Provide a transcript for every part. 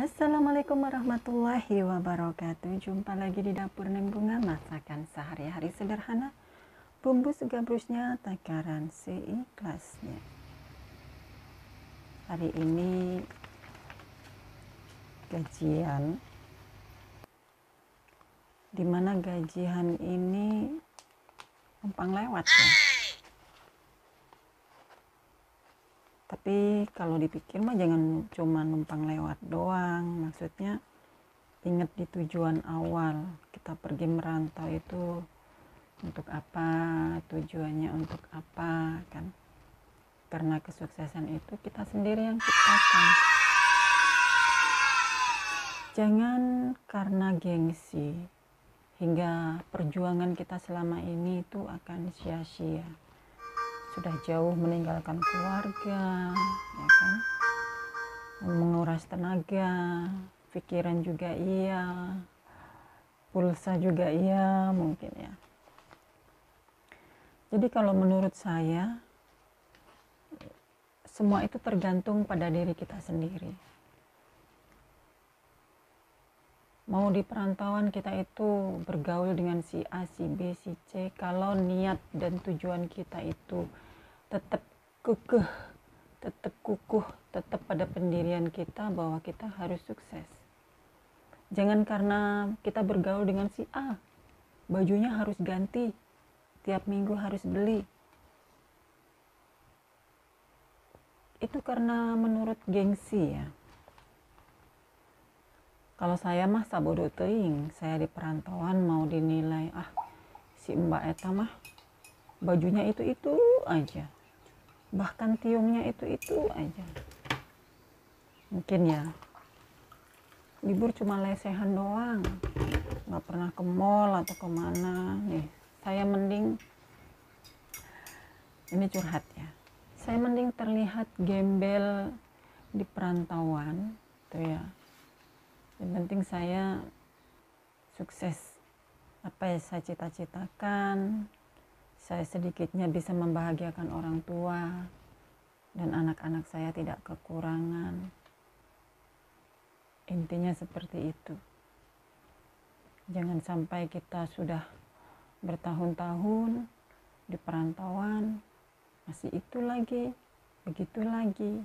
Assalamualaikum warahmatullahi wabarakatuh. Jumpa lagi di dapur Neng Bunga, masakan sehari-hari sederhana. Bumbu segabrusnya, takaran seikhlasnya. Hari ini gajian, dimana gajian ini numpang lewat ya. Tapi kalau dipikir mah jangan cuma numpang lewat doang. Maksudnya ingat di tujuan awal kita pergi merantau itu untuk apa, tujuannya untuk apa kan. Karena kesuksesan itu kita sendiri yang ciptakan. Jangan karena gengsi hingga perjuangan kita selama ini itu akan sia-sia. Sudah jauh meninggalkan keluarga, ya kan? Menguras tenaga, pikiran juga iya, pulsa juga iya mungkin ya. Jadi kalau menurut saya, semua itu tergantung pada diri kita sendiri. Mau di perantauan kita itu bergaul dengan si A, si B, si C, kalau niat dan tujuan kita itu tetap kekeh, tetap kukuh, tetap pada pendirian kita bahwa kita harus sukses. Jangan karena kita bergaul dengan si A, bajunya harus ganti, tiap minggu harus beli. Itu karena menurut gengsi ya. Kalau saya mah sabodo teuing, saya di perantauan mau dinilai si Mbak eta mah bajunya itu aja, bahkan tiungnya itu aja. Mungkin ya libur cuma lesehan doang, nggak pernah ke mall atau kemana nih. Saya mending, ini curhat ya, saya mending terlihat gembel di perantauan tuh ya. Yang penting saya sukses apa yang saya cita-citakan, saya sedikitnya bisa membahagiakan orang tua dan anak-anak saya tidak kekurangan. Intinya seperti itu. Jangan sampai kita sudah bertahun-tahun di perantauan masih itu lagi, begitu lagi.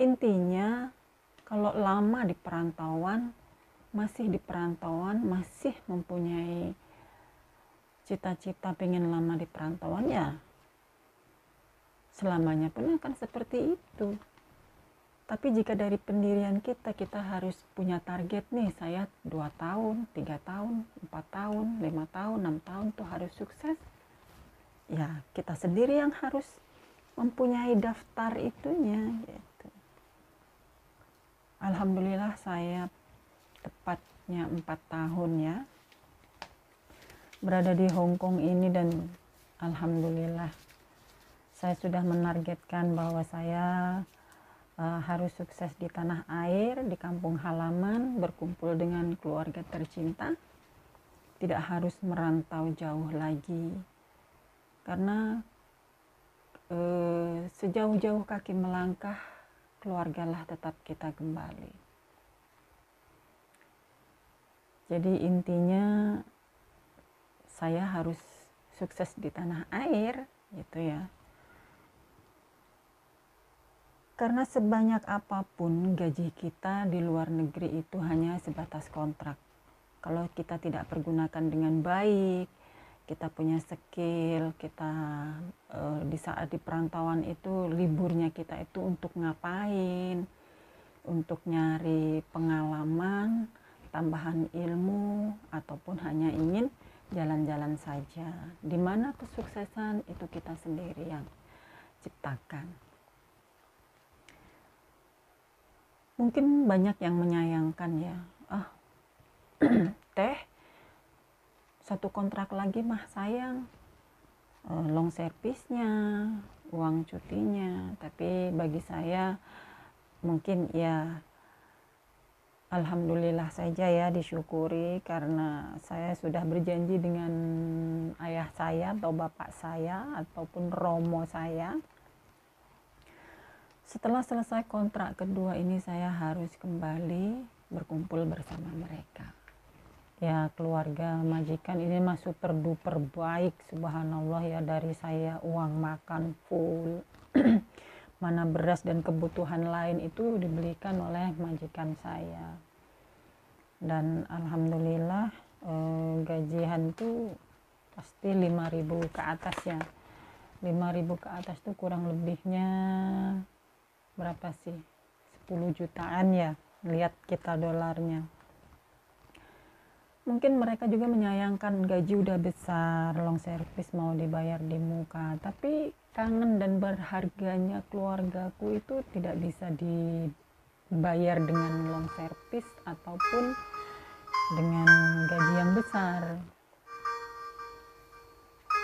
Intinya kalau lama di perantauan, masih mempunyai cita-cita pengen lama di perantauan ya, selamanya pun akan seperti itu. Tapi jika dari pendirian kita harus punya target nih, saya 2 tahun, 3 tahun, 4 tahun, 5 tahun, 6 tahun tuh harus sukses. Ya kita sendiri yang harus mempunyai daftar itunya gitu. Alhamdulillah saya tepatnya 4 tahun ya berada di Hong Kong ini, dan alhamdulillah saya sudah menargetkan bahwa saya harus sukses di tanah air, di kampung halaman, berkumpul dengan keluarga tercinta, tidak harus merantau jauh lagi. Karena sejauh-jauh kaki melangkah, keluargalah tetap kita kembali. Jadi intinya saya harus sukses di tanah air gitu ya. Karena sebanyak apapun gaji kita di luar negeri itu hanya sebatas kontrak. Kalau kita tidak pergunakan dengan baik, kita punya skill, kita di saat di perantauan itu liburnya kita itu untuk ngapain? Untuk nyari pengalaman, tambahan ilmu, ataupun hanya ingin jalan-jalan saja. Dimana kesuksesan itu kita sendiri yang ciptakan. Mungkin banyak yang menyayangkan ya, teh 1 kontrak lagi mah sayang, long service-nya, uang cutinya. Tapi bagi saya mungkin ya alhamdulillah saja ya, disyukuri karena saya sudah berjanji dengan ayah saya atau bapak saya ataupun romo saya Setelah selesai kontrak kedua ini, saya harus kembali berkumpul bersama mereka. Ya, keluarga majikan ini mah super duper baik, subhanallah ya. Dari saya uang makan full, mana beras dan kebutuhan lain itu dibelikan oleh majikan saya. Dan alhamdulillah gajian tuh pasti 5.000 ke atas ya. 5.000 ke atas tuh kurang lebihnya berapa sih, 10 jutaan ya, lihat kita dolarnya. Mungkin mereka juga menyayangkan gaji udah besar, long service mau dibayar di muka, tapi kangen dan berharganya keluargaku itu tidak bisa dibayar dengan long service ataupun dengan gaji yang besar.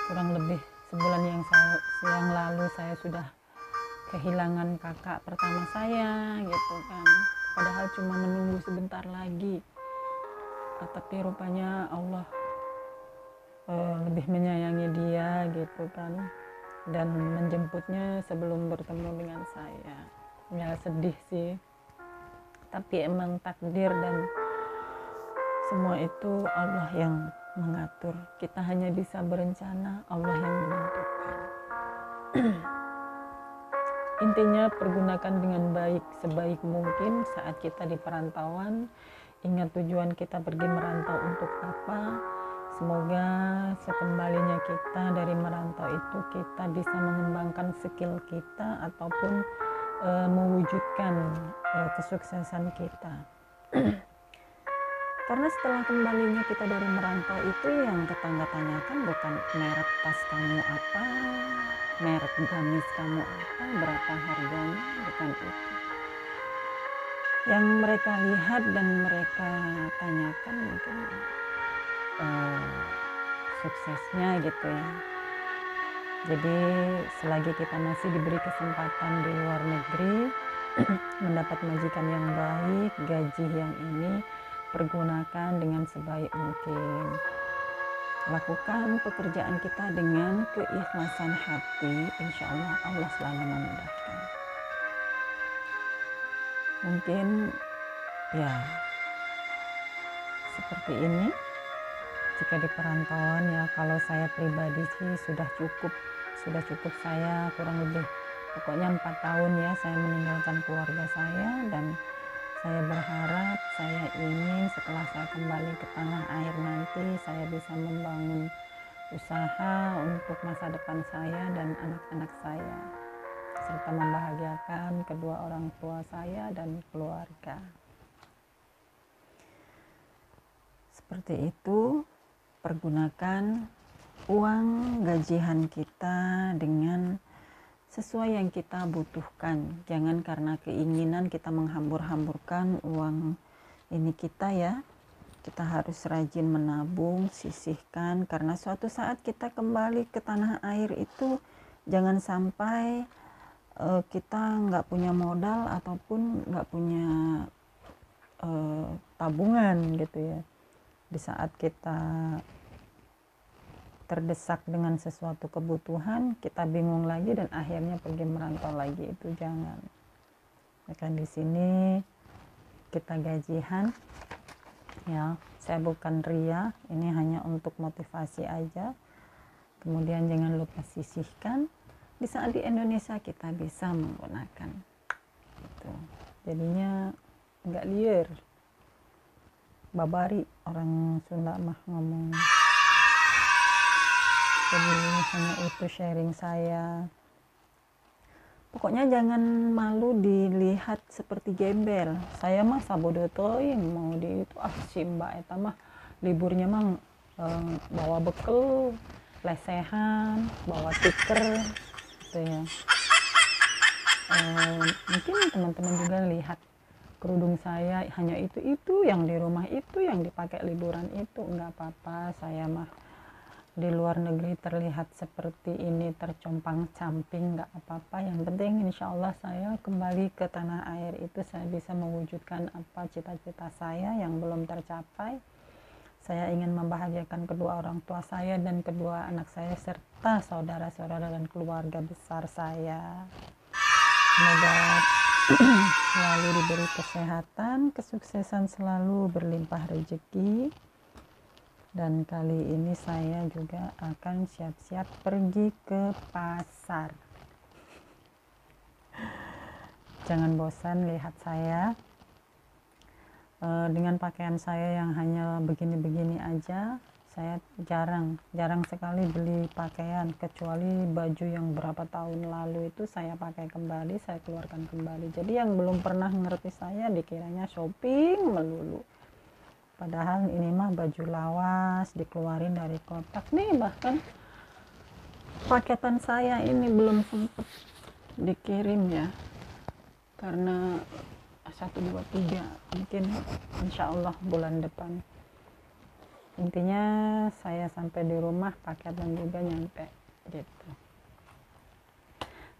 Kurang lebih sebulan yang lalu saya sudah kehilangan kakak pertama saya gitu kan, padahal cuma menunggu sebentar lagi, tapi rupanya Allah lebih menyayangi dia gitu kan, dan menjemputnya sebelum bertemu dengan saya. Ya sedih sih, tapi emang takdir dan semua itu Allah yang mengatur. Kita hanya bisa berencana, Allah yang menentukan. Intinya pergunakan dengan baik, sebaik mungkin saat kita di perantauan. Ingat tujuan kita pergi merantau untuk apa. Semoga sekembalinya kita dari merantau itu kita bisa mengembangkan skill kita ataupun mewujudkan kesuksesan kita. Karena setelah kembalinya kita dari merantau itu, yang tetangga tanyakan bukan merek tas kamu apa, merek gamis kamu apa, berapa harganya, bukan itu. Yang mereka lihat dan mereka tanyakan mungkin suksesnya gitu ya. Jadi selagi kita masih diberi kesempatan di luar negeri mendapat majikan yang baik, gaji yang ini, pergunakan dengan sebaik mungkin. Lakukan pekerjaan kita dengan keikhlasan hati, insya Allah Allah selalu memudahkan. Mungkin ya seperti ini. Jika di perantauan ya, kalau saya pribadi sih sudah cukup saya kurang lebih pokoknya 4 tahun ya saya meninggalkan keluarga saya, dan saya berharap, saya ingin setelah saya kembali ke tanah air nanti saya bisa membangun usaha untuk masa depan saya dan anak-anak saya, serta membahagiakan kedua orang tua saya dan keluarga. Seperti itu, pergunakan uang gajian kita dengan sesuai yang kita butuhkan. Jangan karena keinginan kita menghambur-hamburkan uang ini kita ya. Kita harus rajin menabung, sisihkan, karena suatu saat kita kembali ke tanah air itu jangan sampai kita nggak punya modal ataupun nggak punya tabungan gitu ya. Di saat kita terdesak dengan sesuatu kebutuhan, kita bingung lagi dan akhirnya pergi merantau lagi, itu jangan. Maka di sini kita gajian ya, saya bukan ria, ini hanya untuk motivasi aja. Kemudian jangan lupa sisihkan. Di saat di Indonesia kita bisa menggunakan gitu. Jadinya nggak liar, babari orang Sunda mah ngomong. Jadi hanya itu sharing saya. Pokoknya jangan malu dilihat seperti gembel. Saya mah sabodo teuing mau di itu si mbak eta mah liburnya mah bawa bekal, lesehan, bawa stiker gitu ya. Mungkin teman-teman juga lihat kerudung saya hanya itu yang di rumah itu yang dipakai liburan itu, enggak apa-apa. Saya mah di luar negeri terlihat seperti ini tercompang-camping, nggak apa-apa. Yang penting insya Allah saya kembali ke tanah air itu saya bisa mewujudkan apa cita-cita saya yang belum tercapai. Saya ingin membahagiakan kedua orang tua saya dan kedua anak saya serta saudara-saudara dan keluarga besar saya. Semoga selalu diberi kesehatan, kesuksesan selalu, berlimpah rezeki. Dan kali ini saya juga akan siap-siap pergi ke pasar. Jangan bosan lihat saya dengan pakaian saya yang hanya begini-begini aja. Saya jarang sekali beli pakaian, kecuali baju yang berapa tahun lalu itu saya pakai kembali, saya keluarkan kembali. Jadi yang belum pernah ngerti saya dikiranya shopping melulu, padahal ini mah baju lawas dikeluarin dari kotak nih. Bahkan paketan saya ini belum sempat dikirim ya, karena 1, 2, 3 mungkin insya Allah bulan depan. Intinya saya sampai di rumah paketan juga nyampe gitu.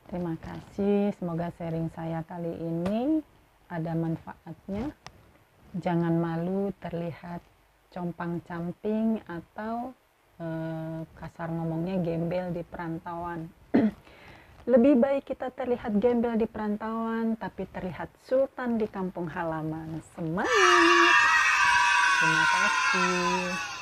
Terima kasih, semoga sharing saya kali ini ada manfaatnya. Jangan malu terlihat compang-camping atau kasar ngomongnya gembel di perantauan. Lebih baik kita terlihat gembel di perantauan tapi terlihat sultan di kampung halaman. Semangat! Terima kasih.